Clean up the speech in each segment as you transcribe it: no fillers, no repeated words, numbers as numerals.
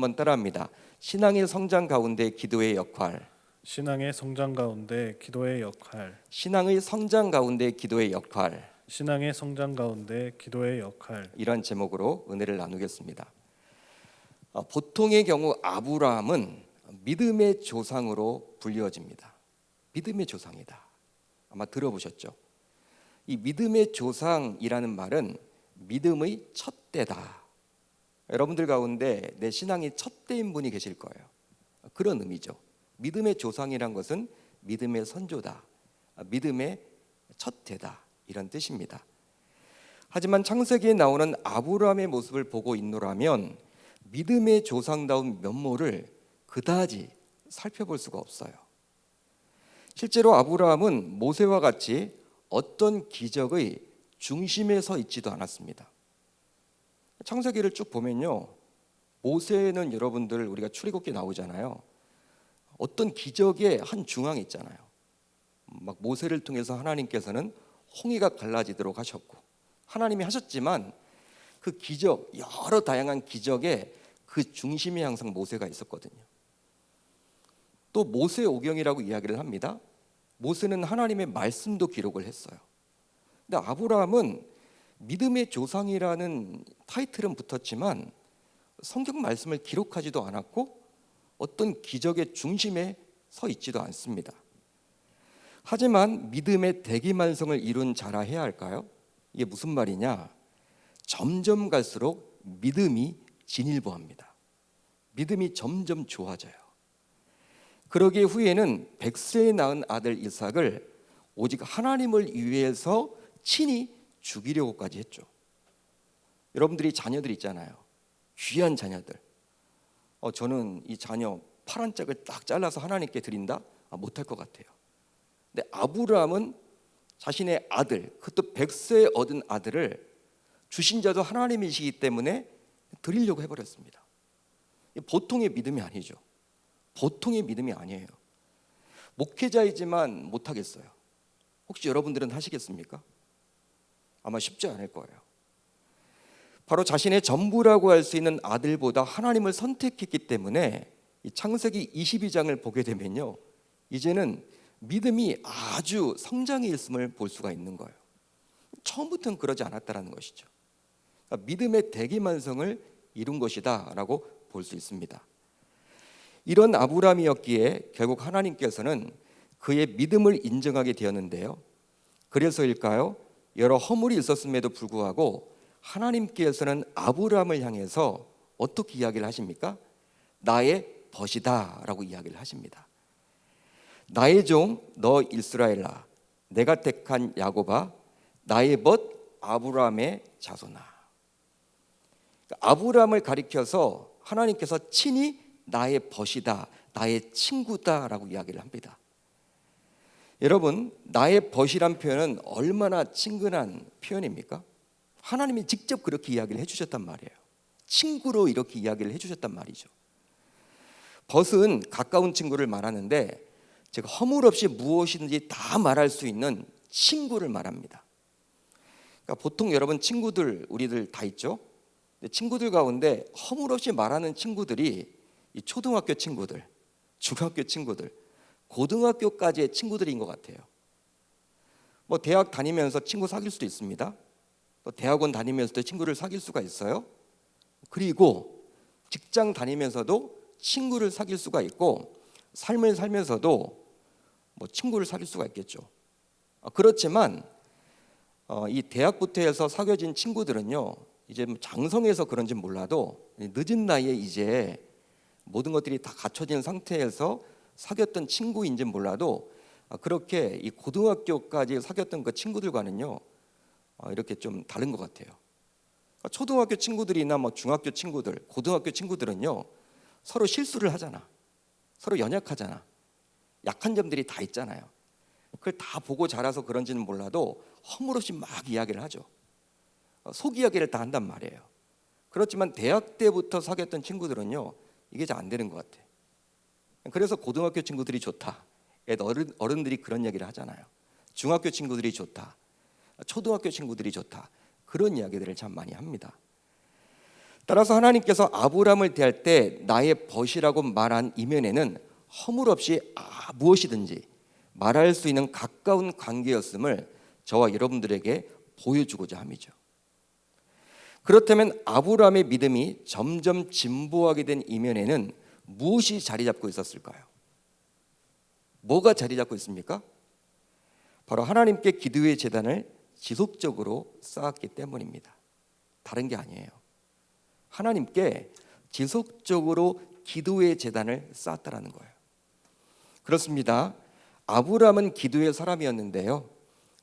한번 따라합니다. 신앙의 성장 가운데 기도의 역할. 신앙의 성장 가운데 기도의 역할. 신앙의 성장 가운데 기도의 역할. 신앙의 성장 가운데 기도의 역할. 이런 제목으로 은혜를 나누겠습니다. 보통의 경우 아브라함은 믿음의 조상으로 불리워집니다. 믿음의 조상이다. 아마 들어보셨죠? 이 믿음의 조상이라는 말은 믿음의 첫 대다. 여러분들 가운데 내 신앙이 첫 대인 분이 계실 거예요. 그런 의미죠. 믿음의 조상이란 것은 믿음의 선조다, 믿음의 첫 대다, 이런 뜻입니다. 하지만 창세기에 나오는 아브라함의 모습을 보고 있노라면 믿음의 조상다운 면모를 그다지 살펴볼 수가 없어요. 실제로 아브라함은 모세와 같이 어떤 기적의 중심에 서 있지도 않았습니다. 창세기를 쭉 보면요, 모세는 여러분들 우리가 출애굽기 나오잖아요. 어떤 기적의 한 중앙에 있잖아요. 막 모세를 통해서 하나님께서는 홍해가 갈라지도록 하셨고, 하나님이 하셨지만 그 기적, 여러 다양한 기적의 그 중심에 항상 모세가 있었거든요. 또 모세 오경이라고 이야기를 합니다. 모세는 하나님의 말씀도 기록을 했어요. 근데 아브라함은 믿음의 조상이라는 타이틀은 붙었지만 성경 말씀을 기록하지도 않았고 어떤 기적의 중심에 서 있지도 않습니다. 하지만 믿음의 대기만성을 이룬 자라 해야 할까요? 이게 무슨 말이냐? 점점 갈수록 믿음이 진일보합니다. 믿음이 점점 좋아져요. 그러기에 후에는 100세에 낳은 아들 이삭을 오직 하나님을 위해서 친히 죽이려고까지 했죠. 여러분들이 자녀들 있잖아요. 귀한 자녀들. 저는 이 자녀 파란 짝을 딱 잘라서 하나님께 드린다? 못할 것 같아요. 근데 아브라함은 자신의 아들, 그것도 100세에 얻은 아들을 주신 자도 하나님이시기 때문에 드리려고 해버렸습니다. 보통의 믿음이 아니죠. 보통의 믿음이 아니에요. 목회자이지만 못하겠어요. 혹시 여러분들은 하시겠습니까? 아마 쉽지 않을 거예요. 바로 자신의 전부라고 할 수 있는 아들보다 하나님을 선택했기 때문에 이 창세기 22장을 보게 되면요, 이제는 믿음이 아주 성장해 있음을 볼 수가 있는 거예요. 처음부터는 그러지 않았다는 것이죠. 그러니까 믿음의 대기만성을 이룬 것이다 라고 볼 수 있습니다. 이런 아브라함이었기에 결국 하나님께서는 그의 믿음을 인정하게 되었는데요, 그래서일까요? 여러 허물이 있었음에도 불구하고 하나님께서는 아브라함을 향해서 어떻게 이야기를 하십니까? 나의 벗이다 라고 이야기를 하십니다. 나의 종 너 이스라엘아, 내가 택한 야곱아, 나의 벗 아브라함의 자손아. 아브라함을 가리켜서 하나님께서 친히 나의 벗이다, 나의 친구다 라고 이야기를 합니다. 여러분, 나의 벗이란 표현은 얼마나 친근한 표현입니까? 하나님이 직접 그렇게 이야기를 해주셨단 말이에요. 친구로 이렇게 이야기를 해주셨단 말이죠. 벗은 가까운 친구를 말하는데 제가 허물 없이 무엇이든지 다 말할 수 있는 친구를 말합니다. 그러니까 보통 여러분 친구들, 우리들 다 있죠? 근데 친구들 가운데 허물 없이 말하는 친구들이 이 초등학교 친구들, 중학교 친구들, 고등학교까지의 친구들인 것 같아요. 뭐 대학 다니면서 친구 사귈 수도 있습니다. 또 대학원 다니면서도 친구를 사귈 수가 있어요. 그리고 직장 다니면서도 친구를 사귈 수가 있고, 삶을 살면서도 뭐 친구를 사귈 수가 있겠죠. 그렇지만 이 대학부터 해서 사귀어진 친구들은요, 이제 장성해서 그런지 몰라도 늦은 나이에 이제 모든 것들이 다 갖춰진 상태에서 사귀었던 친구인지 몰라도 그렇게 이 고등학교까지 사귀었던 그 친구들과는요, 이렇게 좀 다른 것 같아요. 초등학교 친구들이나 뭐 중학교 친구들, 고등학교 친구들은요, 서로 실수를 하잖아. 서로 연약하잖아. 약한 점들이 다 있잖아요. 그걸 다 보고 자라서 그런지는 몰라도 허물없이 막 이야기를 하죠. 속 이야기를 다 한단 말이에요. 그렇지만 대학 때부터 사귀었던 친구들은요, 이게 잘 안 되는 것 같아. 그래서 고등학교 친구들이 좋다. 어른들이 그런 얘기를 하잖아요. 중학교 친구들이 좋다. 초등학교 친구들이 좋다. 그런 이야기들을 참 많이 합니다. 따라서 하나님께서 아브라함을 대할 때 나의 벗이라고 말한 이면에는 허물없이 무엇이든지 말할 수 있는 가까운 관계였음을 저와 여러분들에게 보여주고자 함이죠. 그렇다면 아브라함의 믿음이 점점 진보하게 된 이면에는 무엇이 자리 잡고 있었을까요? 뭐가 자리 잡고 있습니까? 바로 하나님께 기도의 제단을 지속적으로 쌓았기 때문입니다. 다른 게 아니에요. 하나님께 지속적으로 기도의 제단을 쌓았다라는 거예요. 그렇습니다. 아브라함은 기도의 사람이었는데요.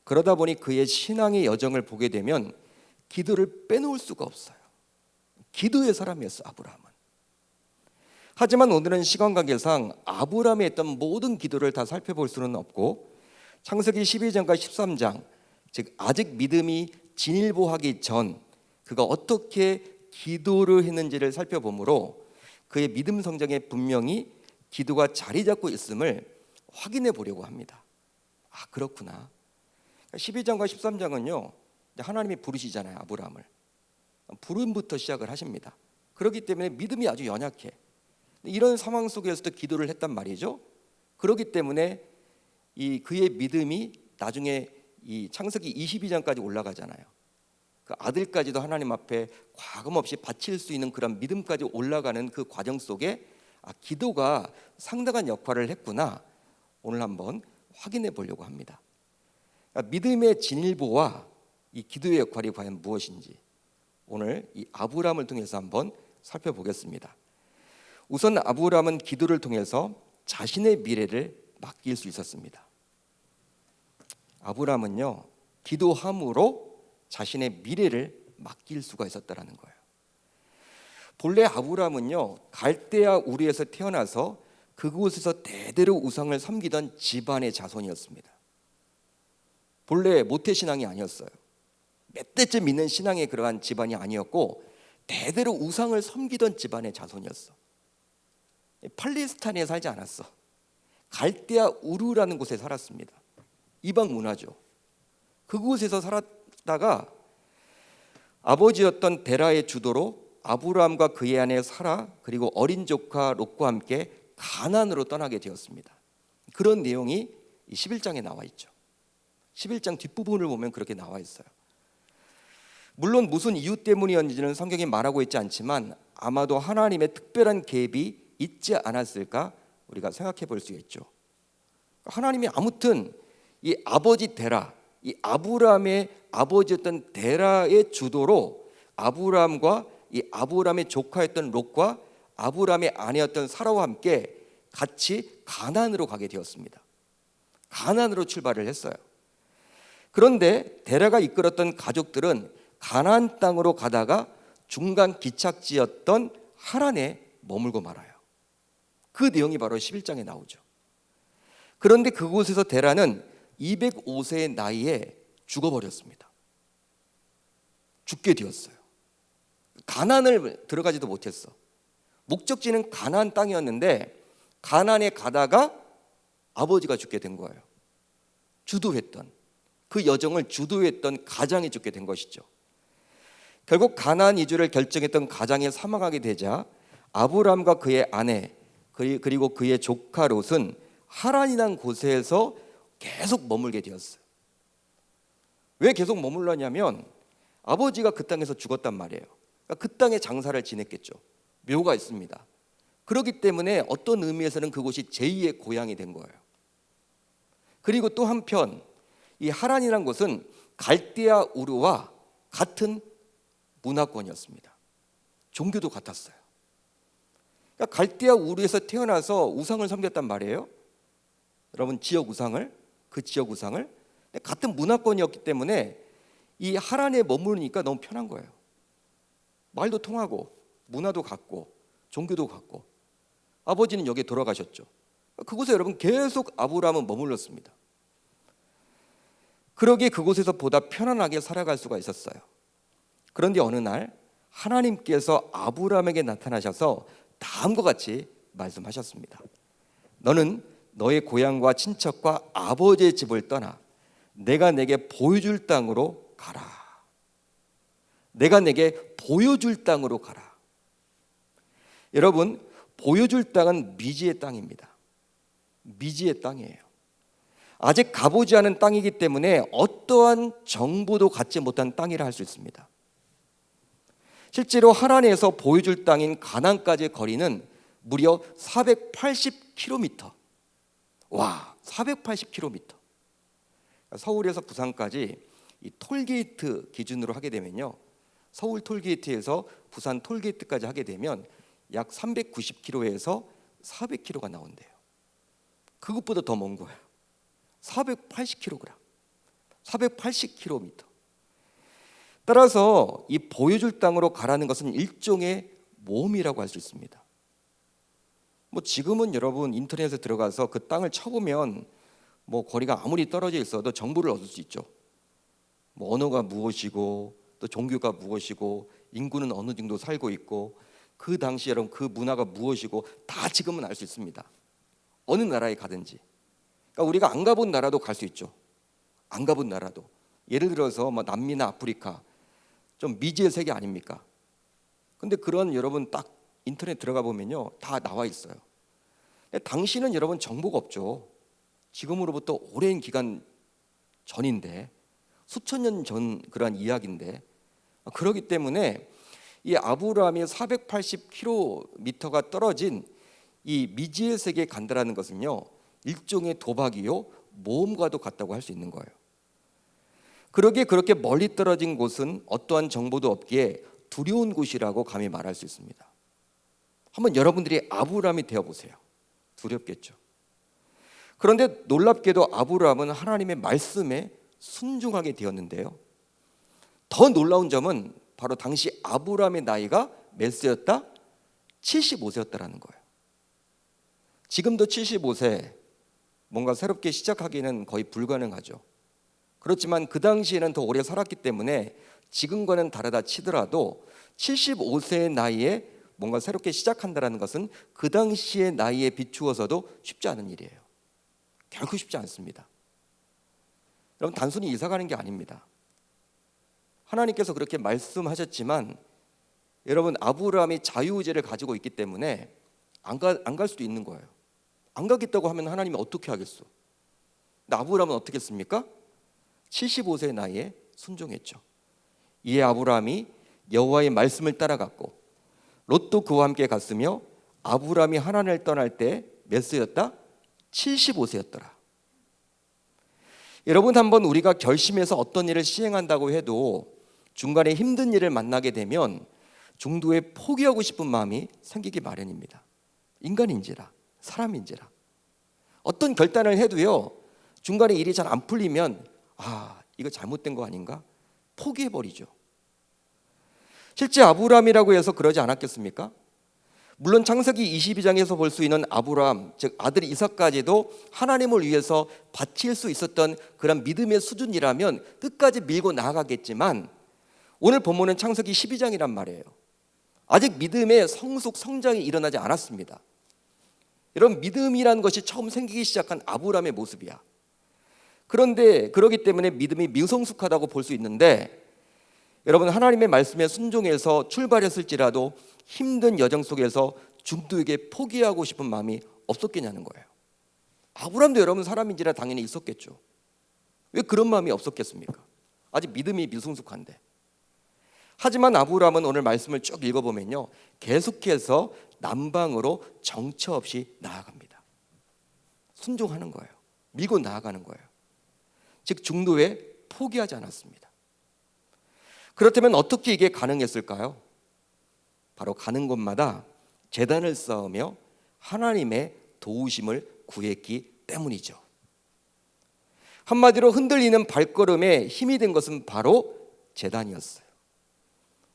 그러다 보니 그의 신앙의 여정을 보게 되면 기도를 빼놓을 수가 없어요. 기도의 사람이었어, 아브라함은. 하지만 오늘은 시간 관계상 아브라함이 했던 모든 기도를 다 살펴볼 수는 없고, 창세기 12장과 13장, 즉 아직 믿음이 진일보하기 전 그가 어떻게 기도를 했는지를 살펴보므로 그의 믿음 성장에 분명히 기도가 자리 잡고 있음을 확인해 보려고 합니다. 아, 그렇구나. 12장과 13장은요, 하나님이 부르시잖아요, 아브라함을. 부름부터 시작을 하십니다. 그렇기 때문에 믿음이 아주 연약해. 이런 상황 속에서도 기도를 했단 말이죠. 그렇기 때문에 그의 믿음이 나중에 이 창세기 22장까지 올라가잖아요. 그 아들까지도 하나님 앞에 과금 없이 바칠 수 있는 그런 믿음까지 올라가는 그 과정 속에 기도가 상당한 역할을 했구나. 오늘 한번 확인해 보려고 합니다. 믿음의 진일보와 이 기도의 역할이 과연 무엇인지 오늘 이 아브라함을 통해서 한번 살펴보겠습니다. 우선 아브라함은 기도를 통해서 자신의 미래를 맡길 수 있었습니다. 아브라함은요, 기도함으로 자신의 미래를 맡길 수가 있었다라는 거예요. 본래 아브라함은요, 갈대아 우르에서 태어나서 그곳에서 대대로 우상을 섬기던 집안의 자손이었습니다. 본래 모태신앙이 아니었어요. 몇 대째 믿는 신앙의 그러한 집안이 아니었고 대대로 우상을 섬기던 집안의 자손이었어. 팔레스타인에 살지 않았어. 갈대아 우르라는 곳에 살았습니다. 이방 문화죠. 그곳에서 살았다가 아버지였던 데라의 주도로 아브라함과 그의 아내 사라 그리고 어린 조카 롯과 함께 가나안으로 떠나게 되었습니다. 그런 내용이 11장에 나와 있죠. 11장 뒷부분을 보면 그렇게 나와 있어요. 물론 무슨 이유 때문이었는지는 성경이 말하고 있지 않지만 아마도 하나님의 특별한 계획이 있지 않았을까 우리가 생각해 볼 수 있죠. 하나님이 아무튼 이 아버지 데라, 이 아브라함의 아버지였던 데라의 주도로 아브라함과 이 아브라함의 조카였던 롯과 아브라함의 아내였던 사라와 함께 같이 가나안으로 가게 되었습니다. 가나안으로 출발을 했어요. 그런데 데라가 이끌었던 가족들은 가나안 땅으로 가다가 중간 기착지였던 하란에 머물고 말아요. 그 내용이 바로 11장에 나오죠. 그런데 그곳에서 데라는 205세의 나이에 죽어버렸습니다. 죽게 되었어요. 가나안을 들어가지도 못했어. 목적지는 가나안 땅이었는데 가나안에 가다가 아버지가 죽게 된 거예요. 주도했던 그 여정을 주도했던 가장이 죽게 된 것이죠. 결국 가나안 이주를 결정했던 가장이 사망하게 되자 아브라함과 그의 아내 그리고 그의 조카 롯은 하란이라는 곳에서 계속 머물게 되었어요. 왜 계속 머물렀냐면 아버지가 그 땅에서 죽었단 말이에요. 그러니까 그 땅에 장사를 지냈겠죠. 묘가 있습니다. 그렇기 때문에 어떤 의미에서는 그곳이 제2의 고향이 된 거예요. 그리고 또 한편 이 하란이라는 곳은 갈대아 우르와 같은 문화권이었습니다. 종교도 같았어요. 그러니까 갈대아 우르에서 태어나서 우상을 섬겼단 말이에요. 여러분 지역 우상을, 그 지역 우상을 같은 문화권이었기 때문에 이 하란에 머무르니까 너무 편한 거예요. 말도 통하고 문화도 같고 종교도 같고 아버지는 여기에 돌아가셨죠. 그곳에 여러분 계속 아브라함은 머물렀습니다. 그러기에 그곳에서 보다 편안하게 살아갈 수가 있었어요. 그런데 어느 날 하나님께서 아브라함에게 나타나셔서 다음과 같이 말씀하셨습니다. 너는 너의 고향과 친척과 아버지의 집을 떠나 내가 내게 보여줄 땅으로 가라. 내가 내게 보여줄 땅으로 가라. 여러분, 보여줄 땅은 미지의 땅입니다. 미지의 땅이에요. 아직 가보지 않은 땅이기 때문에 어떠한 정보도 갖지 못한 땅이라 할 수 있습니다. 실제로 하나님에서 보여줄 땅인 가나안까지의 거리는 무려 480km. 와, 480km. 서울에서 부산까지 이 톨게이트 기준으로 하게 되면요, 서울 톨게이트에서 부산 톨게이트까지 하게 되면 약 390km에서 400km가 나온대요. 그것보다 더 먼 거예요. 480kg, 480km. 따라서 이 보여줄 땅으로 가라는 것은 일종의 모험이라고 할 수 있습니다. 뭐 지금은 여러분 인터넷에 들어가서 그 땅을 쳐보면 뭐 거리가 아무리 떨어져 있어도 정보를 얻을 수 있죠. 뭐 언어가 무엇이고 또 종교가 무엇이고 인구는 어느 정도 살고 있고 그 당시 여러분 그 문화가 무엇이고 다 지금은 알 수 있습니다. 어느 나라에 가든지. 그러니까 우리가 안 가본 나라도 갈 수 있죠. 안 가본 나라도. 예를 들어서 뭐 남미나 아프리카, 좀 미지의 세계 아닙니까? 근데 그런 여러분 딱 인터넷 들어가 보면요, 다 나와 있어요. 근데 당시는 여러분 정보가 없죠. 지금으로부터 오랜 기간 전인데, 수천 년 전 그러한 이야기인데, 그렇기 때문에 이 아브라함이 480km가 떨어진 이 미지의 세계에 간다라는 것은요, 일종의 도박이요, 모험과도 같다고 할 수 있는 거예요. 그러기에 그렇게 멀리 떨어진 곳은 어떠한 정보도 없기에 두려운 곳이라고 감히 말할 수 있습니다. 한번 여러분들이 아브라함이 되어보세요. 두렵겠죠. 그런데 놀랍게도 아브라함은 하나님의 말씀에 순종하게 되었는데요, 더 놀라운 점은 바로 당시 아브라함의 나이가 몇 세였다? 75세였다라는 거예요. 지금도 75세 뭔가 새롭게 시작하기는 거의 불가능하죠. 그렇지만 그 당시에는 더 오래 살았기 때문에 지금과는 다르다 치더라도 75세의 나이에 뭔가 새롭게 시작한다는 것은 그 당시의 나이에 비추어서도 쉽지 않은 일이에요. 결코 쉽지 않습니다. 여러분, 단순히 이사 가는 게 아닙니다. 하나님께서 그렇게 말씀하셨지만 여러분, 아브라함이 자유의지를 가지고 있기 때문에 안 갈 수도 있는 거예요. 안 가겠다고 하면 하나님이 어떻게 하겠어? 근데 아브라함은 어떻게 했습니까? 75세의 나이에 순종했죠. 이에 아브라함이 여호와의 말씀을 따라갔고 롯도 그와 함께 갔으며 아브라함이 하란을 떠날 때 몇 세였다? 75세였더라. 여러분, 한번 우리가 결심해서 어떤 일을 시행한다고 해도 중간에 힘든 일을 만나게 되면 중도에 포기하고 싶은 마음이 생기기 마련입니다. 인간인지라 사람인지라. 어떤 결단을 해도요, 중간에 일이 잘 안 풀리면 이거 잘못된 거 아닌가? 포기해버리죠. 실제 아브라함이라고 해서 그러지 않았겠습니까? 물론 창세기 22장에서 볼 수 있는 아브라함, 즉 아들 이삭까지도 하나님을 위해서 바칠 수 있었던 그런 믿음의 수준이라면 끝까지 밀고 나아가겠지만 오늘 본문은 창세기 12장이란 말이에요. 아직 믿음의 성장이 일어나지 않았습니다. 여러분, 믿음이라는 것이 처음 생기기 시작한 아브라함의 모습이야. 그런데 그러기 때문에 믿음이 미성숙하다고 볼 수 있는데, 여러분, 하나님의 말씀에 순종해서 출발했을지라도 힘든 여정 속에서 중도에게 포기하고 싶은 마음이 없었겠냐는 거예요. 아브라함도 여러분 사람인지라 당연히 있었겠죠. 왜 그런 마음이 없었겠습니까? 아직 믿음이 미성숙한데. 하지만 아브라함은 오늘 말씀을 쭉 읽어보면요, 계속해서 남방으로 정처 없이 나아갑니다. 순종하는 거예요. 밀고 나아가는 거예요. 즉 중도에 포기하지 않았습니다. 그렇다면 어떻게 이게 가능했을까요? 바로 가는 곳마다 제단을 쌓으며 하나님의 도우심을 구했기 때문이죠. 한마디로 흔들리는 발걸음에 힘이 된 것은 바로 제단이었어요.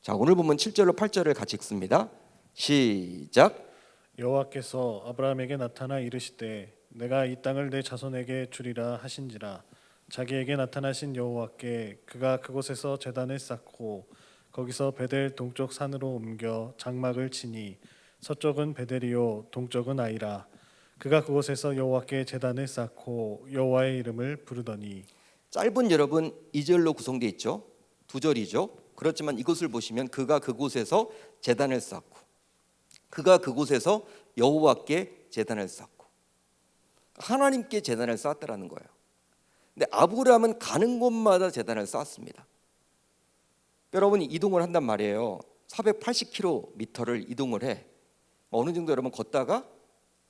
자, 오늘 보면 7절로 8절을 같이 읽습니다. 시작. 여호와께서 아브라함에게 나타나 이르시되 내가 이 땅을 내 자손에게 주리라 하신지라. 자기에게 나타나신 여호와께 그가 그곳에서 제단을 쌓고 거기서 베델 동쪽 산으로 옮겨 장막을 치니 서쪽은 베델이요 동쪽은 아이라. 그가 그곳에서 여호와께 제단을 쌓고 여호와의 이름을 부르더니. 짧은 여러분 2절로 구성되어 있죠. 2절이죠. 그렇지만 이것을 보시면 그가 그곳에서 제단을 쌓고, 그가 그곳에서 여호와께 제단을 쌓고 하나님께 제단을 쌓았다라는 거예요. 근데 아브라함은 가는 곳마다 제단을 쌓았습니다. 여러분이 이동을 한단 말이에요. 480km를 이동을 해. 어느 정도 여러분 걷다가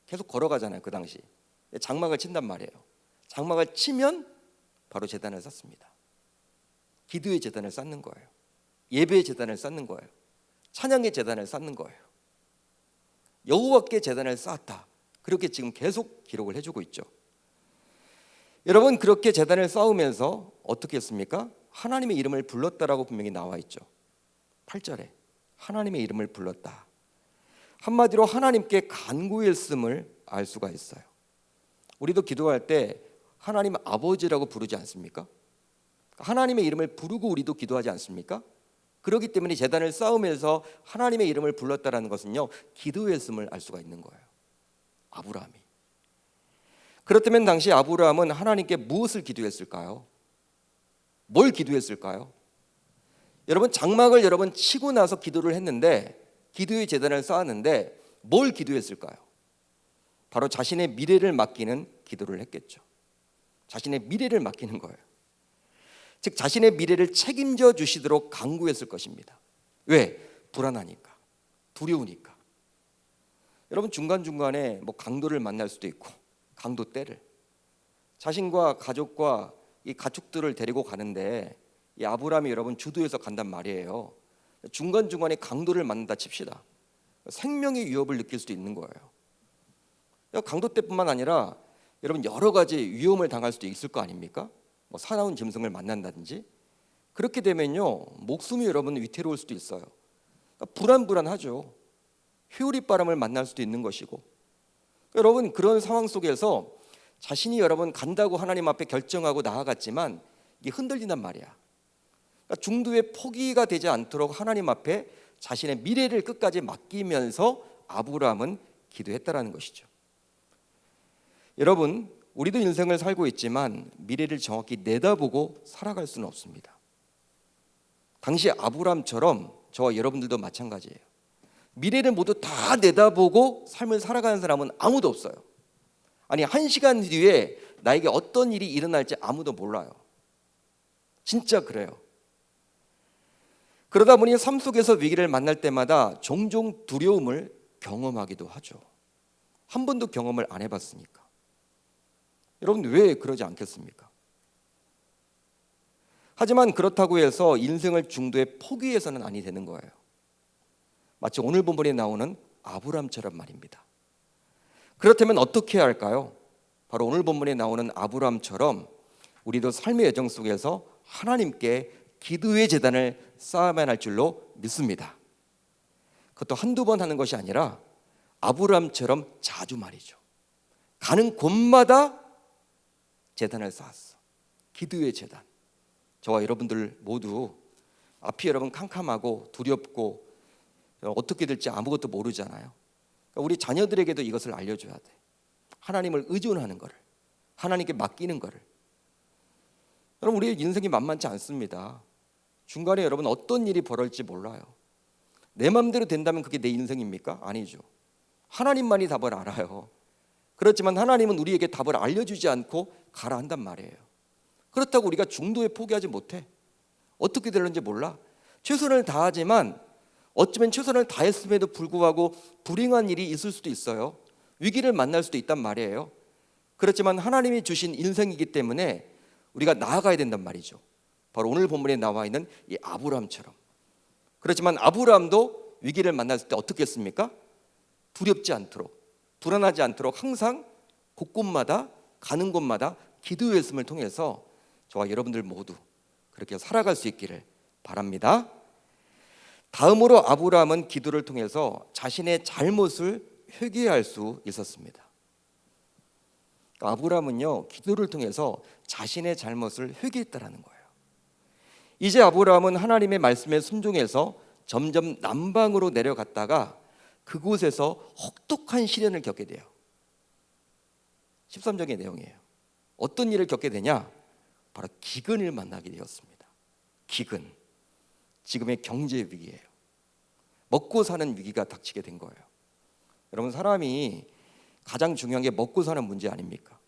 계속 걸어가잖아요. 그 당시 장막을 친단 말이에요. 장막을 치면 바로 제단을 쌓습니다. 기도의 제단을 쌓는 거예요. 예배의 제단을 쌓는 거예요. 찬양의 제단을 쌓는 거예요. 여호와께 제단을 쌓았다. 그렇게 지금 계속 기록을 해주고 있죠. 여러분 그렇게 제단을 쌓으면서 어떻게 했습니까? 하나님의 이름을 불렀다라고 분명히 나와 있죠. 8절에 하나님의 이름을 불렀다. 한마디로 하나님께 간구했음을 알 수가 있어요. 우리도 기도할 때 하나님 아버지라고 부르지 않습니까? 하나님의 이름을 부르고 우리도 기도하지 않습니까? 그렇기 때문에 제단을 쌓으면서 하나님의 이름을 불렀다라는 것은요, 기도했음을 알 수가 있는 거예요. 아브라함이. 그렇다면 당시 아브라함은 하나님께 무엇을 기도했을까요? 뭘 기도했을까요? 여러분 장막을 여러분 치고 나서 기도를 했는데, 기도의 제단을 쌓았는데 뭘 기도했을까요? 바로 자신의 미래를 맡기는 기도를 했겠죠. 자신의 미래를 맡기는 거예요. 즉 자신의 미래를 책임져 주시도록 간구했을 것입니다. 왜? 불안하니까, 두려우니까. 여러분 중간중간에 뭐 강도를 만날 수도 있고, 강도 때를 자신과 가족과 이 가축들을 데리고 가는데, 이 아브라함이 여러분 주도해서 간단 말이에요. 중간중간에 강도를 만난다 칩시다. 생명의 위협을 느낄 수도 있는 거예요. 강도 때뿐만 아니라 여러분 여러 가지 위험을 당할 수도 있을 거 아닙니까? 뭐 사나운 짐승을 만난다든지. 그렇게 되면요 목숨이 여러분 위태로울 수도 있어요. 그러니까 불안하죠. 회오리바람을 만날 수도 있는 것이고. 여러분 그런 상황 속에서 자신이 여러분 간다고 하나님 앞에 결정하고 나아갔지만 이게 흔들린단 말이야. 그러니까 중도에 포기가 되지 않도록 하나님 앞에 자신의 미래를 끝까지 맡기면서 아브라함은 기도했다라는 것이죠. 여러분 우리도 인생을 살고 있지만 미래를 정확히 내다보고 살아갈 수는 없습니다. 당시 아브라함처럼 저와 여러분들도 마찬가지예요. 미래를 모두 다 내다보고 삶을 살아가는 사람은 아무도 없어요. 아니 1시간 뒤에 나에게 어떤 일이 일어날지 아무도 몰라요. 진짜 그래요. 그러다 보니 삶 속에서 위기를 만날 때마다 종종 두려움을 경험하기도 하죠. 한 번도 경험을 안 해봤으니까. 여러분 왜 그러지 않겠습니까? 하지만 그렇다고 해서 인생을 중도에 포기해서는 아니 되는 거예요. 마치 오늘 본문에 나오는 아브라함처럼 말입니다. 그렇다면 어떻게 해야 할까요? 바로 오늘 본문에 나오는 아브라함처럼 우리도 삶의 여정 속에서 하나님께 기도의 제단을 쌓아야만 할 줄로 믿습니다. 그것도 한두 번 하는 것이 아니라 아브라함처럼 자주 말이죠. 가는 곳마다 제단을 쌓았어. 기도의 제단. 저와 여러분들 모두 앞이 여러분 캄캄하고 두렵고 어떻게 될지 아무것도 모르잖아요. 그러니까 우리 자녀들에게도 이것을 알려줘야 돼. 하나님을 의존하는 거를, 하나님께 맡기는 거를. 여러분 우리의 인생이 만만치 않습니다. 중간에 여러분 어떤 일이 벌어질지 몰라요. 내 마음대로 된다면 그게 내 인생입니까? 아니죠. 하나님만이 답을 알아요. 그렇지만 하나님은 우리에게 답을 알려주지 않고 가라 한단 말이에요. 그렇다고 우리가 중도에 포기하지 못해. 어떻게 될는지 몰라. 최선을 다하지만 어쩌면 최선을 다했음에도 불구하고 불행한 일이 있을 수도 있어요. 위기를 만날 수도 있단 말이에요. 그렇지만 하나님이 주신 인생이기 때문에 우리가 나아가야 된단 말이죠. 바로 오늘 본문에 나와 있는 이 아브라함처럼. 그렇지만 아브라함도 위기를 만났을 때 어떻게 했습니까? 두렵지 않도록, 불안하지 않도록 항상 곳곳마다 가는 곳마다 기도했음을 통해서 저와 여러분들 모두 그렇게 살아갈 수 있기를 바랍니다. 다음으로 아브라함은 기도를 통해서 자신의 잘못을 회개할 수 있었습니다. 아브라함은요 기도를 통해서 자신의 잘못을 회개했다라는 거예요. 이제 아브라함은 하나님의 말씀에 순종해서 점점 남방으로 내려갔다가 그곳에서 혹독한 시련을 겪게 돼요. 13절의 내용이에요. 어떤 일을 겪게 되냐? 바로 기근을 만나게 되었습니다. 기근. 지금의 경제 위기예요. 먹고 사는 위기가 닥치게 된 거예요. 여러분, 사람이 가장 중요한 게 먹고 사는 문제 아닙니까?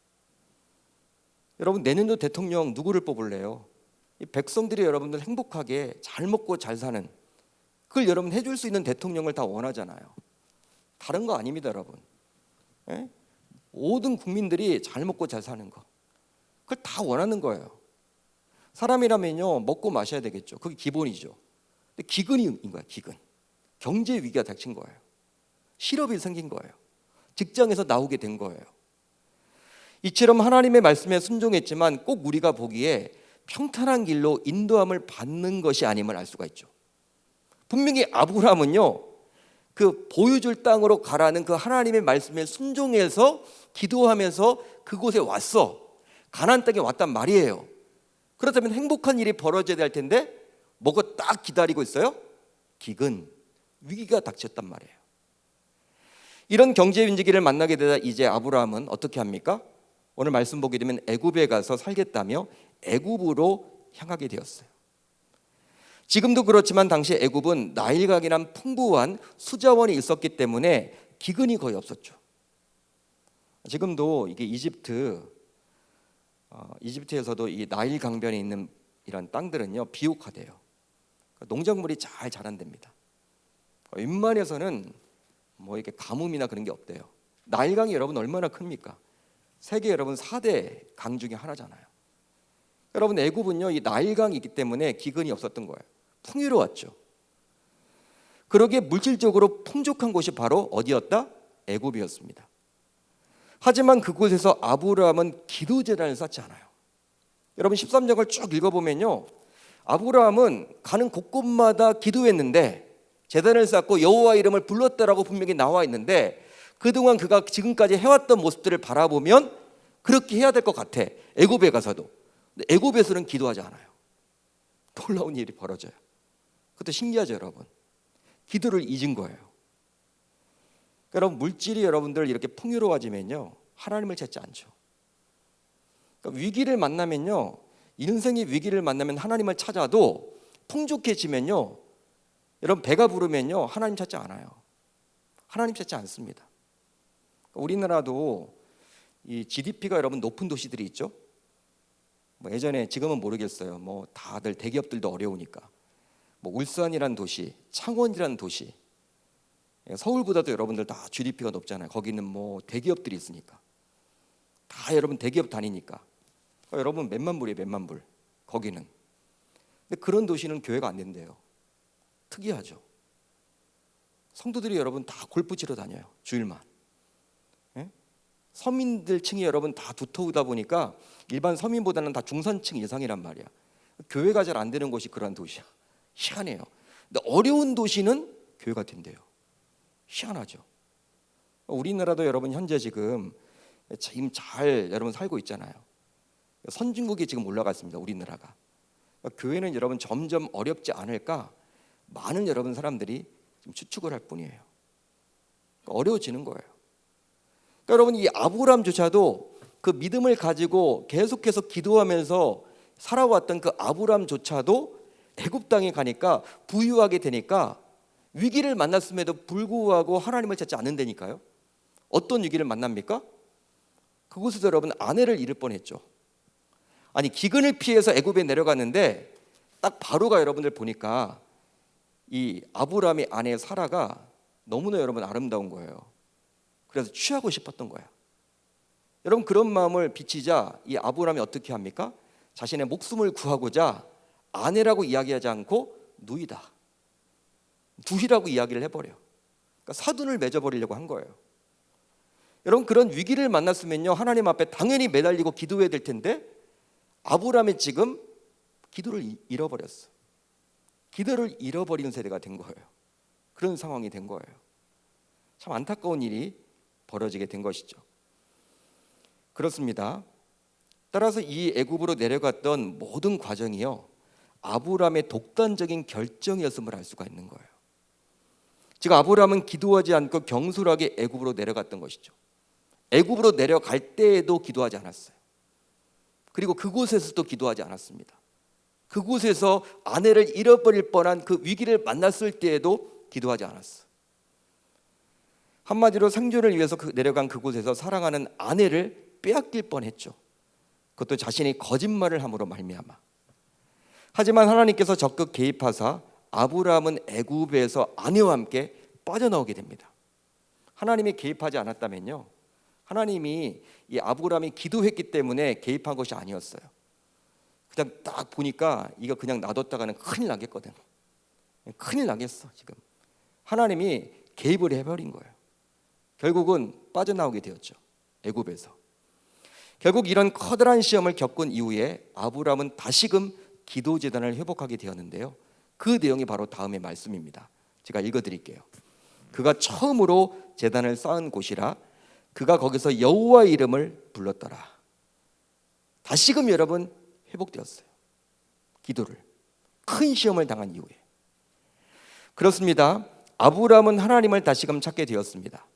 여러분, 내년도 대통령 누구를 뽑을래요? 이 백성들이 여러분들 행복하게 잘 먹고 잘 사는, 그걸 여러분 해줄 수 있는 대통령을 다 원하잖아요. 다른 거 아닙니다, 여러분. 예? 모든 국민들이 잘 먹고 잘 사는 거, 그걸 다 원하는 거예요. 사람이라면요, 먹고 마셔야 되겠죠. 그게 기본이죠. 근데 기근인 거야, 기근. 경제 위기가 닥친 거예요. 실업이 생긴 거예요. 직장에서 나오게 된 거예요. 이처럼 하나님의 말씀에 순종했지만 꼭 우리가 보기에 평탄한 길로 인도함을 받는 것이 아님을 알 수가 있죠. 분명히 아브라함은요, 그 보여줄 땅으로 가라는 그 하나님의 말씀에 순종해서 기도하면서 그곳에 왔어. 가나안 땅에 왔단 말이에요. 그렇다면 행복한 일이 벌어져야 될 텐데 뭐가 딱 기다리고 있어요? 기근, 위기가 닥쳤단 말이에요. 이런 경제 위기를 만나게 되다 이제 아브라함은 어떻게 합니까? 오늘 말씀 보게 되면 애굽에 가서 살겠다며 애굽으로 향하게 되었어요. 지금도 그렇지만 당시 애굽은 나일강이란 풍부한 수자원이 있었기 때문에 기근이 거의 없었죠. 지금도 이게 이집트에서도 이 나일 강변에 있는 이런 땅들은요, 비옥하대요. 농작물이 잘 자란답니다. 웬만해서는 뭐 이렇게 가뭄이나 그런 게 없대요. 나일강이 여러분 얼마나 큽니까? 세계 여러분 4대 강 중에 하나잖아요. 여러분, 애굽은요, 이 나일강이 있기 때문에 기근이 없었던 거예요. 풍요로웠죠. 그러기에 물질적으로 풍족한 곳이 바로 어디였다? 애굽이었습니다. 하지만 그곳에서 아브라함은 기도 제단을 쌓지 않아요. 여러분, 13장을 쭉 읽어보면요, 아브라함은 가는 곳곳마다 기도했는데 제단을 쌓고 여호와 이름을 불렀다라고 분명히 나와 있는데, 그동안 그가 지금까지 해왔던 모습들을 바라보면 그렇게 해야 될 것 같아. 애굽에 가서도. 근데 애굽에서는 기도하지 않아요. 놀라운 일이 벌어져요. 그것도 신기하죠, 여러분. 기도를 잊은 거예요. 여러분, 물질이 여러분들 이렇게 풍요로워지면요, 하나님을 찾지 않죠. 그러니까 위기를 만나면요, 인생의 위기를 만나면 하나님을 찾아도 풍족해지면요, 여러분 배가 부르면요, 하나님 찾지 않아요. 하나님 찾지 않습니다. 우리나라도 이 GDP가 여러분 높은 도시들이 있죠. 뭐 예전에, 지금은 모르겠어요. 뭐 다들 대기업들도 어려우니까. 뭐 울산이란 도시, 창원이란 도시, 서울보다도 여러분들 다 GDP가 높잖아요. 거기는 뭐 대기업들이 있으니까. 다 여러분 대기업 다니니까. 여러분 몇만 불이에요, 몇만 불. 거기는. 근데 그런 도시는 교회가 안 된대요. 특이하죠. 성도들이 여러분 다 골프 치러 다녀요, 주일만. 예? 서민들 층이 여러분 다 두터우다 보니까 일반 서민보다는 다 중산층 이상이란 말이야. 교회가 잘 안 되는 곳이 그런 도시야. 희한해요. 근데 어려운 도시는 교회가 된대요. 희한하죠. 우리나라도 여러분 현재 지금 잘 여러분 살고 있잖아요. 선진국이 지금 올라갔습니다, 우리나라가. 교회는 여러분 점점 어렵지 않을까, 많은 여러분 사람들이 지금 추측을 할 뿐이에요. 어려워지는 거예요. 그러니까 여러분, 이 아브람조차도 그 믿음을 가지고 계속해서 기도하면서 살아왔던 그 아브람조차도 애굽 땅에 가니까 부유하게 되니까 위기를 만났음에도 불구하고 하나님을 찾지 않는다니까요. 어떤 위기를 만납니까? 그곳에서 여러분 아내를 잃을 뻔했죠. 아니, 기근을 피해서 애굽에 내려갔는데 딱 바로가 여러분들 보니까 이 아브람의 아내 사라가 너무나 여러분 아름다운 거예요. 그래서 취하고 싶었던 거야. 여러분, 그런 마음을 비치자 이 아브람이 어떻게 합니까? 자신의 목숨을 구하고자 아내라고 이야기하지 않고 누이다, 두희라고 이야기를 해버려. 그러니까 사돈을 맺어버리려고 한 거예요. 여러분, 그런 위기를 만났으면요, 하나님 앞에 당연히 매달리고 기도해야 될 텐데 아브람이 지금 기도를 잃어버렸어. 기도를 잃어버리는 세대가 된 거예요. 그런 상황이 된 거예요. 참 안타까운 일이 벌어지게 된 것이죠. 그렇습니다. 따라서 이 애굽으로 내려갔던 모든 과정이요, 아브람의 독단적인 결정이었음을 알 수가 있는 거예요. 즉 아브람은 기도하지 않고 경솔하게 애굽으로 내려갔던 것이죠. 애굽으로 내려갈 때에도 기도하지 않았어요. 그리고 그곳에서도 기도하지 않았습니다. 그곳에서 아내를 잃어버릴 뻔한 그 위기를 만났을 때에도 기도하지 않았어. 한마디로 생존을 위해서 내려간 그곳에서 사랑하는 아내를 빼앗길 뻔했죠. 그것도 자신이 거짓말을 함으로 말미암아. 하지만 하나님께서 적극 개입하사 아브라함은 애굽에서 아내와 함께 빠져나오게 됩니다. 하나님이 개입하지 않았다면요, 하나님이 이 아브라함이 기도했기 때문에 개입한 것이 아니었어요. 그냥 딱 보니까 이거 그냥 놔뒀다가는 큰일 나겠거든. 큰일 나겠어. 지금 하나님이 개입을 해버린 거예요. 결국은 빠져나오게 되었죠. 애굽에서. 결국 이런 커다란 시험을 겪은 이후에 아브라함은 다시금 기도 제단을 회복하게 되었는데요, 그 내용이 바로 다음의 말씀입니다. 제가 읽어드릴게요. 그가 처음으로 제단을 쌓은 곳이라 그가 거기서 여호와의 이름을 불렀더라. 다시금 여러분 회복되었어요. 기도를 큰 시험을 당한 이후에. 그렇습니다. 아브라함은 하나님을 다시금 찾게 되었습니다.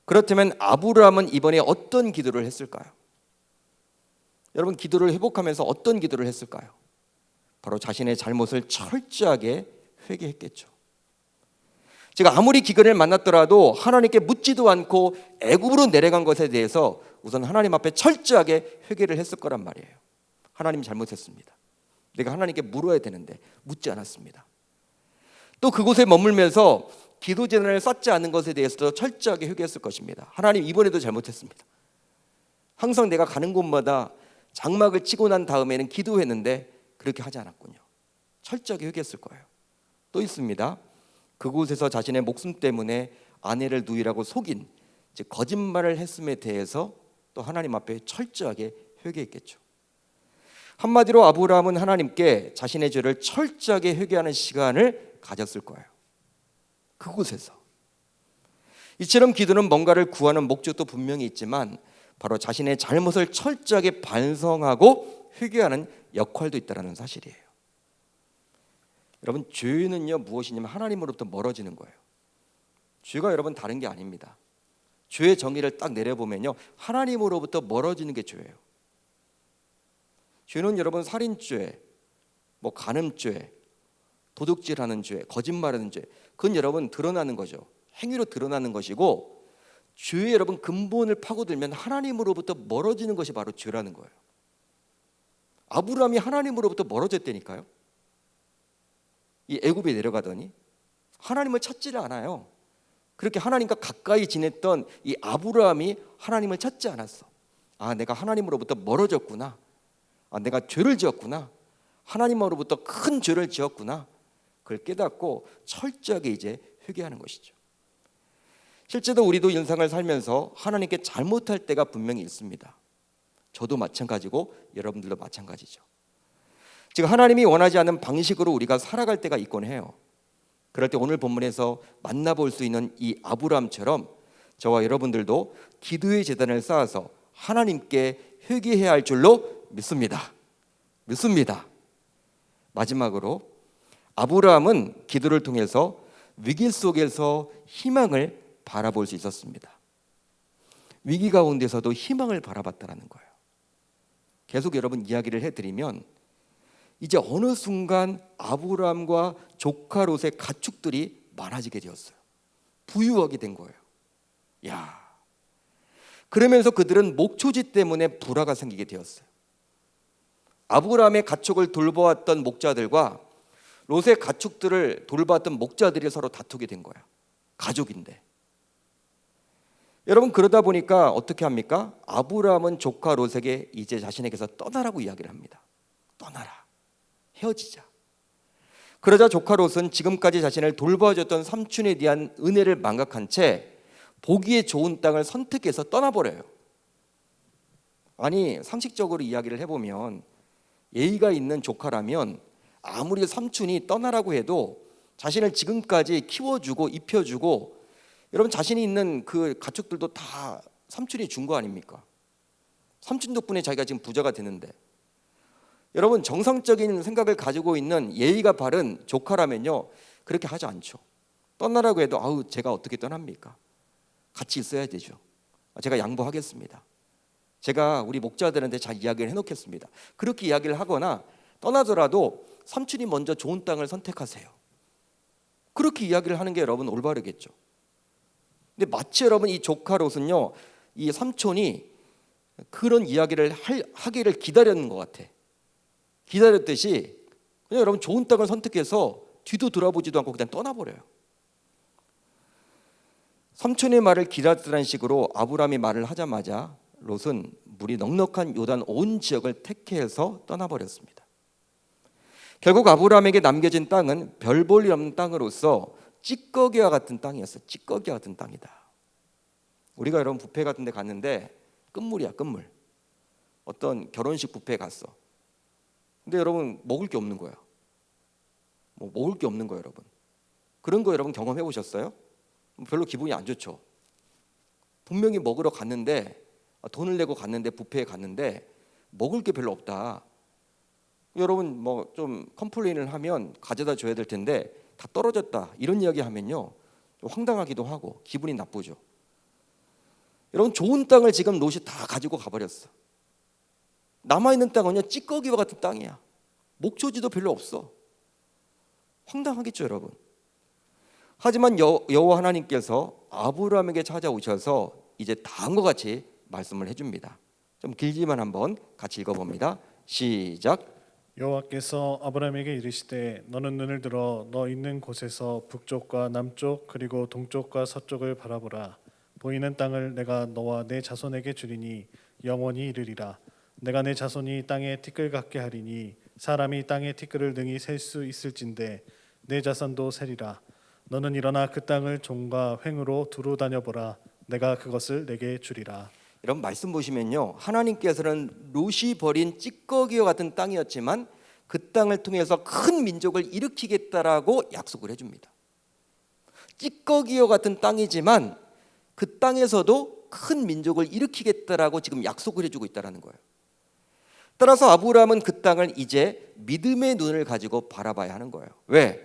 그렇다면 아브라함은 이번에 어떤 기도를 했을까요? 여러분, 기도를 회복하면서 어떤 기도를 했을까요? 바로 자신의 잘못을 철저하게 회개했겠죠. 제가 아무리 기근을 만났더라도 하나님께 묻지도 않고 애굽으로 내려간 것에 대해서 우선 하나님 앞에 철저하게 회개를 했을 거란 말이에요. 하나님 잘못했습니다. 내가 하나님께 물어야 되는데 묻지 않았습니다. 또 그곳에 머물면서 기도 제단을 쌓지 않은 것에 대해서도 철저하게 회개했을 것입니다. 하나님, 이번에도 잘못했습니다. 항상 내가 가는 곳마다 장막을 치고 난 다음에는 기도했는데 그렇게 하지 않았군요. 철저하게 회개했을 거예요. 또 있습니다. 그곳에서 자신의 목숨 때문에 아내를 누이라고 속인, 즉 거짓말을 했음에 대해서 또 하나님 앞에 철저하게 회개했겠죠. 한마디로 아브라함은 하나님께 자신의 죄를 철저하게 회개하는 시간을 가졌을 거예요. 그곳에서. 이처럼 기도는 뭔가를 구하는 목적도 분명히 있지만 바로 자신의 잘못을 철저하게 반성하고 회개하는 역할도 있다는 사실이에요. 여러분, 죄는요 무엇이냐면 하나님으로부터 멀어지는 거예요. 죄가 여러분 다른 게 아닙니다. 죄의 정의를 딱 내려보면요, 하나님으로부터 멀어지는 게 죄예요. 죄는 여러분 살인죄, 간음죄, 도둑질하는 죄, 거짓말하는 죄, 그건 여러분 드러나는 거죠. 행위로 드러나는 것이고, 죄의 여러분 근본을 파고들면 하나님으로부터 멀어지는 것이 바로 죄라는 거예요. 아브라함이 하나님으로부터 멀어졌다니까요. 이 애굽에 내려가더니 하나님을 찾지를 않아요. 그렇게 하나님과 가까이 지냈던 이 아브라함이 하나님을 찾지 않았어. 아, 내가 하나님으로부터 멀어졌구나. 아, 내가 죄를 지었구나. 하나님으로부터 큰 죄를 지었구나. 그걸 깨닫고 철저하게 이제 회개하는 것이죠. 실제로 우리도 인생을 살면서 하나님께 잘못할 때가 분명히 있습니다. 저도 마찬가지고 여러분들도 마찬가지죠. 즉 하나님이 원하지 않는 방식으로 우리가 살아갈 때가 있곤 해요. 그럴 때 오늘 본문에서 만나볼 수 있는 이 아브라함처럼 저와 여러분들도 기도의 제단을 쌓아서 하나님께 회개해야 할 줄로 믿습니다. 마지막으로 아브라함은 기도를 통해서 위기 속에서 희망을 바라볼 수 있었습니다. 위기 가운데서도 희망을 바라봤다는 거예요. 계속 여러분 이야기를 해드리면 이제 어느 순간 아브라함과 조카 롯의 가축들이 많아지게 되었어요. 부유하게 된 거예요. 그러면서 그들은 목초지 때문에 불화가 생기게 되었어요. 아브라함의 가축을 돌보았던 목자들과 롯의 가축들을 돌봤던 목자들이 서로 다투게 된 거야. 가족인데. 여러분, 그러다 보니까 어떻게 합니까? 아브라함은 조카 롯에게 이제 자신에게서 떠나라고 이야기를 합니다. 떠나라. 헤어지자. 그러자 조카 롯은 지금까지 자신을 돌봐줬던 삼촌에 대한 은혜를 망각한 채 보기에 좋은 땅을 선택해서 떠나버려요. 아니, 상식적으로 이야기를 해보면 예의가 있는 조카라면 아무리 삼촌이 떠나라고 해도 자신을 지금까지 키워주고 입혀주고 여러분 자신이 있는 그 가축들도 다 삼촌이 준 거 아닙니까? 삼촌 덕분에 자기가 지금 부자가 되는데, 여러분 정상적인 생각을 가지고 있는 예의가 바른 조카라면요 그렇게 하지 않죠. 떠나라고 해도 아우 제가 어떻게 떠납니까? 같이 있어야 되죠. 제가 양보하겠습니다. 제가 우리 목자들한테 잘 이야기를 해놓겠습니다. 그렇게 이야기를 하거나 떠나더라도 삼촌이 먼저 좋은 땅을 선택하세요. 그렇게 이야기를 하는 게 여러분 올바르겠죠. 근데 마치 여러분 이 조카 롯은요, 이 삼촌이 그런 이야기를 하기를 기다렸는 것 같아. 기다렸듯이 그냥 여러분 좋은 땅을 선택해서 뒤도 돌아보지도 않고 그냥 떠나버려요. 삼촌의 말을 기다렸다는 식으로 아브라함이 말을 하자마자 롯은 물이 넉넉한 요단 온 지역을 택해서 떠나버렸습니다. 결국 아브라함에게 남겨진 땅은 별 볼 일 없는 땅으로서 찌꺼기와 같은 땅이었어요. 찌꺼기와 같은 땅이다. 우리가 여러분 뷔페 같은 데 갔는데 끝물이야, 끝물. 어떤 결혼식 뷔페에 갔어. 근데 여러분 먹을 게 없는 거야. 뭐 먹을 게 없는 거예요, 여러분. 그런 거 여러분 경험해 보셨어요? 별로 기분이 안 좋죠. 분명히 먹으러 갔는데, 돈을 내고 갔는데, 뷔페에 갔는데 먹을 게 별로 없다. 여러분 뭐 좀 컴플레인을 하면 가져다 줘야 될 텐데 다 떨어졌다, 이런 이야기 하면요 좀 황당하기도 하고 기분이 나쁘죠. 여러분 좋은 땅을 지금 롯이 다 가지고 가버렸어. 남아있는 땅은요 찌꺼기와 같은 땅이야. 목초지도 별로 없어. 황당하겠죠, 여러분. 하지만 여호와 하나님께서 아브라함에게 찾아오셔서 이제 다음과 같이 말씀을 해줍니다. 좀 길지만 한번 같이 읽어봅니다. 시작. 여호와께서 아브라함에게 이르시되 너는 눈을 들어 너 있는 곳에서 북쪽과 남쪽 그리고 동쪽과 서쪽을 바라보라. 보이는 땅을 내가 너와 내 자손에게 주리니 영원히 이르리라. 내가 내 자손이 땅에 티끌 같게 하리니 사람이 땅에 티끌을 능히 셀 수 있을진데 내 자손도 세리라. 너는 일어나 그 땅을 종과 횡으로 두루 다녀보라. 내가 그것을 내게 주리라. 여러분 말씀 보시면요, 하나님께서는 롯이 버린 찌꺼기와 같은 땅이었지만 그 땅을 통해서 큰 민족을 일으키겠다라고 약속을 해줍니다. 찌꺼기와 같은 땅이지만 그 땅에서도 큰 민족을 일으키겠다라고 지금 약속을 해주고 있다는 거예요. 따라서 아브라함은 그 땅을 이제 믿음의 눈을 가지고 바라봐야 하는 거예요. 왜?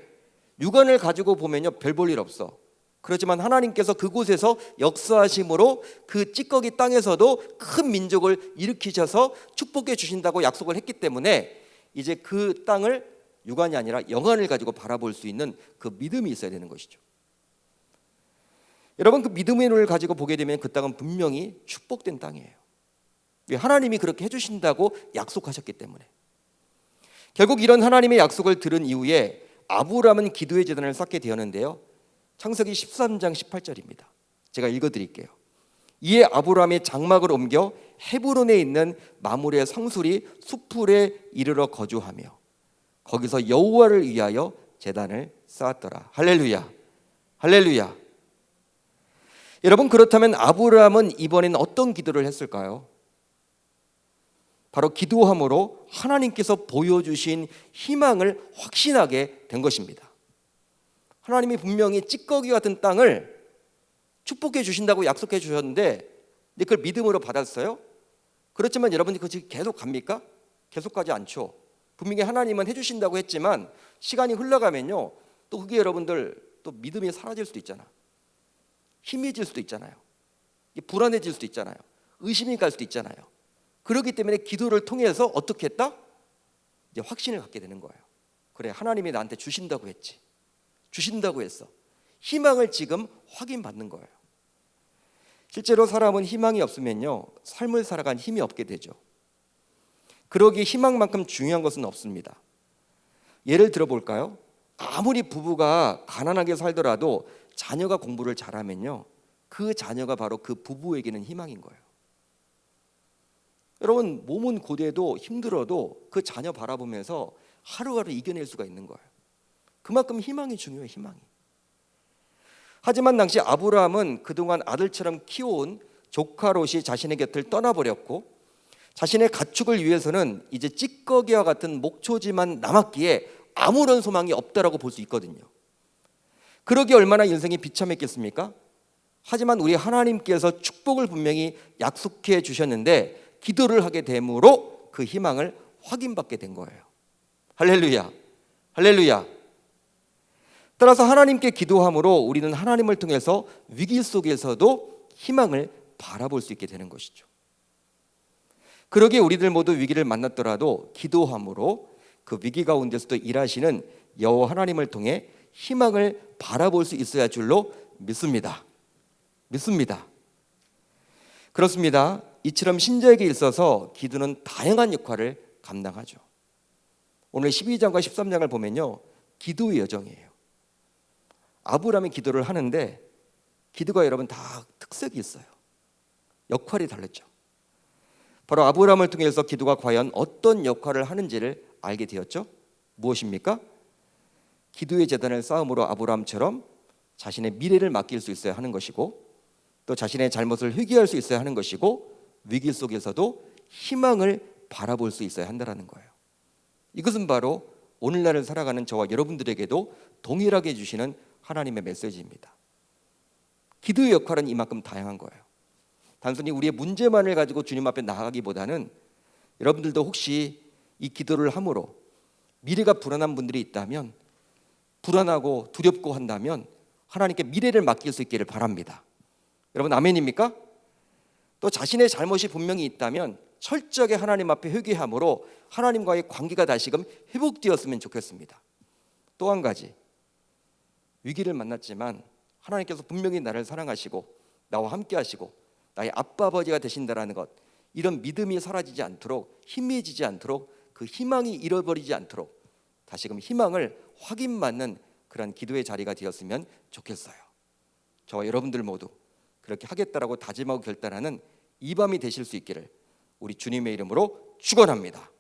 육안을 가지고 보면요 별 볼 일 없어. 그렇지만 하나님께서 그곳에서 역사하심으로 그 찌꺼기 땅에서도 큰 민족을 일으키셔서 축복해 주신다고 약속을 했기 때문에 이제 그 땅을 육안이 아니라 영안을 가지고 바라볼 수 있는 그 믿음이 있어야 되는 것이죠. 여러분 그 믿음의 눈을 가지고 보게 되면 그 땅은 분명히 축복된 땅이에요. 하나님이 그렇게 해주신다고 약속하셨기 때문에. 결국 이런 하나님의 약속을 들은 이후에 아브라함은 기도의 제단을 쌓게 되었는데요, 창세기 13장 18절입니다. 제가 읽어드릴게요. 이에 아브라함이 장막을 옮겨 헤브론에 있는 마므레 성술이 수풀에 이르러 거주하며 거기서 여호와를 위하여 제단을 쌓았더라. 할렐루야, 할렐루야. 여러분 그렇다면 아브라함은 이번엔 어떤 기도를 했을까요? 바로 기도함으로 하나님께서 보여주신 희망을 확신하게 된 것입니다. 하나님이 분명히 찌꺼기 같은 땅을 축복해 주신다고 약속해 주셨는데 그걸 믿음으로 받았어요? 그렇지만 여러분이 그것이 계속 갑니까? 계속 가지 않죠. 분명히 하나님은 해주신다고 했지만 시간이 흘러가면요 또 그게 여러분들 또 믿음이 사라질 수도 있잖아. 희미해질 수도 있잖아요. 불안해질 수도 있잖아요. 의심이 갈 수도 있잖아요. 그렇기 때문에 기도를 통해서 어떻게 했다? 이제 확신을 갖게 되는 거예요. 그래, 하나님이 나한테 주신다고 했지. 주신다고 했어. 희망을 지금 확인받는 거예요. 실제로 사람은 희망이 없으면요 삶을 살아간 힘이 없게 되죠. 그러기에 희망만큼 중요한 것은 없습니다. 예를 들어볼까요? 아무리 부부가 가난하게 살더라도 자녀가 공부를 잘하면요 그 자녀가 바로 그 부부에게는 희망인 거예요. 여러분 몸은 고되도 힘들어도 그 자녀 바라보면서 하루하루 이겨낼 수가 있는 거예요. 그만큼 희망이 중요해요. 희망이. 하지만 당시 아브라함은 그동안 아들처럼 키워온 조카 롯이 자신의 곁을 떠나버렸고 자신의 가축을 위해서는 이제 찌꺼기와 같은 목초지만 남았기에 아무런 소망이 없다라고 볼 수 있거든요. 그러기에 얼마나 인생이 비참했겠습니까? 하지만 우리 하나님께서 축복을 분명히 약속해 주셨는데 기도를 하게 됨으로 그 희망을 확인받게 된 거예요. 할렐루야, 할렐루야. 따라서 하나님께 기도함으로 우리는 하나님을 통해서 위기 속에서도 희망을 바라볼 수 있게 되는 것이죠. 그러기에 우리들 모두 위기를 만났더라도 기도함으로 그 위기 가운데서도 일하시는 여호와 하나님을 통해 희망을 바라볼 수 있어야 할 줄로 믿습니다. 믿습니다. 그렇습니다. 이처럼 신자에게 있어서 기도는 다양한 역할을 감당하죠. 오늘 12장과 13장을 보면요, 기도의 여정이에요. 아브라함이 기도를 하는데 기도가 여러분 다 특색이 있어요. 역할이 달랐죠. 바로 아브라함을 통해서 기도가 과연 어떤 역할을 하는지를 알게 되었죠. 무엇입니까? 기도의 제단을 쌓음으로 아브라함처럼 자신의 미래를 맡길 수 있어야 하는 것이고, 또 자신의 잘못을 회개할 수 있어야 하는 것이고, 위기 속에서도 희망을 바라볼 수 있어야 한다는 거예요. 이것은 바로 오늘날을 살아가는 저와 여러분들에게도 동일하게 주시는 하나님의 메시지입니다. 기도의 역할은 이만큼 다양한 거예요. 단순히 우리의 문제만을 가지고 주님 앞에 나아가기보다는 여러분들도 혹시 이 기도를 함으로 미래가 불안한 분들이 있다면, 불안하고 두렵고 한다면 하나님께 미래를 맡길 수 있기를 바랍니다. 여러분 아멘입니까? 또 자신의 잘못이 분명히 있다면 철저하게 하나님 앞에 회개함으로 하나님과의 관계가 다시금 회복되었으면 좋겠습니다. 또 한 가지, 위기를 만났지만 하나님께서 분명히 나를 사랑하시고 나와 함께 하시고 나의 아빠 아버지가 되신다라는 것, 이런 믿음이 사라지지 않도록, 희미해지지 않도록, 그 희망이 잃어버리지 않도록 다시금 희망을 확인받는 그런 기도의 자리가 되었으면 좋겠어요. 저와 여러분들 모두 그렇게 하겠다라고 다짐하고 결단하는 이 밤이 되실 수 있기를 우리 주님의 이름으로 축원합니다.